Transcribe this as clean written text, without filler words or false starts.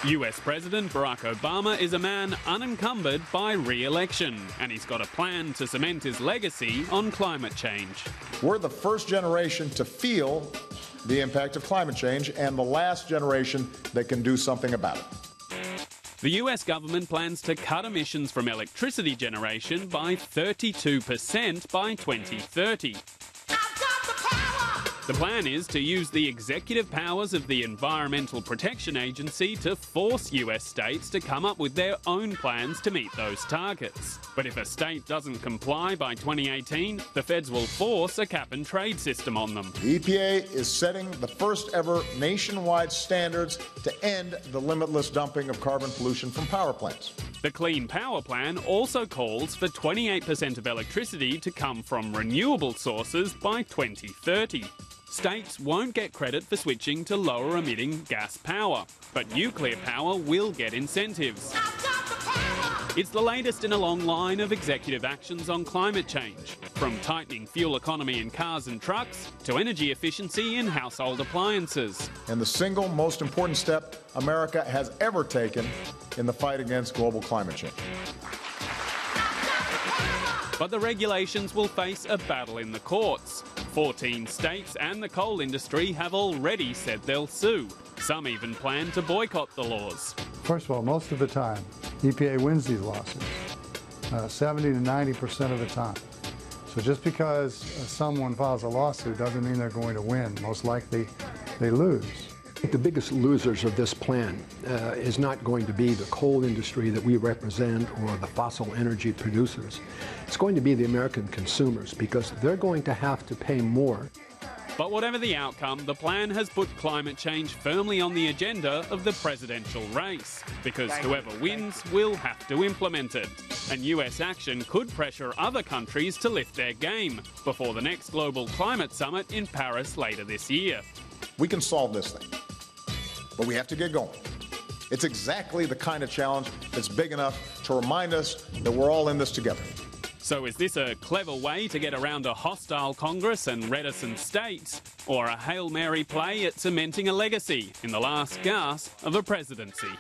US President Barack Obama is a man unencumbered by re-election, and he's got a plan to cement his legacy on climate change. We're the first generation to feel the impact of climate change and the last generation that can do something about it. The US government plans to cut emissions from electricity generation by 32% by 2030. The plan is to use the executive powers of the Environmental Protection Agency to force US states to come up with their own plans to meet those targets. But if a state doesn't comply by 2018, the feds will force a cap-and-trade system on them. The EPA is setting the first ever nationwide standards to end the limitless dumping of carbon pollution from power plants. The Clean Power Plan also calls for 28% of electricity to come from renewable sources by 2030. States won't get credit for switching to lower-emitting gas power, but nuclear power will get incentives. It's the latest in a long line of executive actions on climate change, from tightening fuel economy in cars and trucks to energy efficiency in household appliances. And the single most important step America has ever taken in the fight against global climate change. But the regulations will face a battle in the courts. 14 states and the coal industry have already said they'll sue. Some even plan to boycott the laws. First of all, most of the time, EPA wins these lawsuits, 70 to 90% of the time. So just because someone files a lawsuit doesn't mean they're going to win. Most likely, they lose. The biggest losers of this plan is not going to be the coal industry that we represent or the fossil energy producers. It's going to be the American consumers, because they're going to have to pay more. But whatever the outcome, the plan has put climate change firmly on the agenda of the presidential race, because whoever wins will have to implement it. And US action could pressure other countries to lift their game before the next global climate summit in Paris later this year. We can solve this thing, but we have to get going. It's exactly the kind of challenge that's big enough to remind us that we're all in this together. So is this a clever way to get around a hostile Congress and reticent states, or a Hail Mary play at cementing a legacy in the last gasp of a presidency?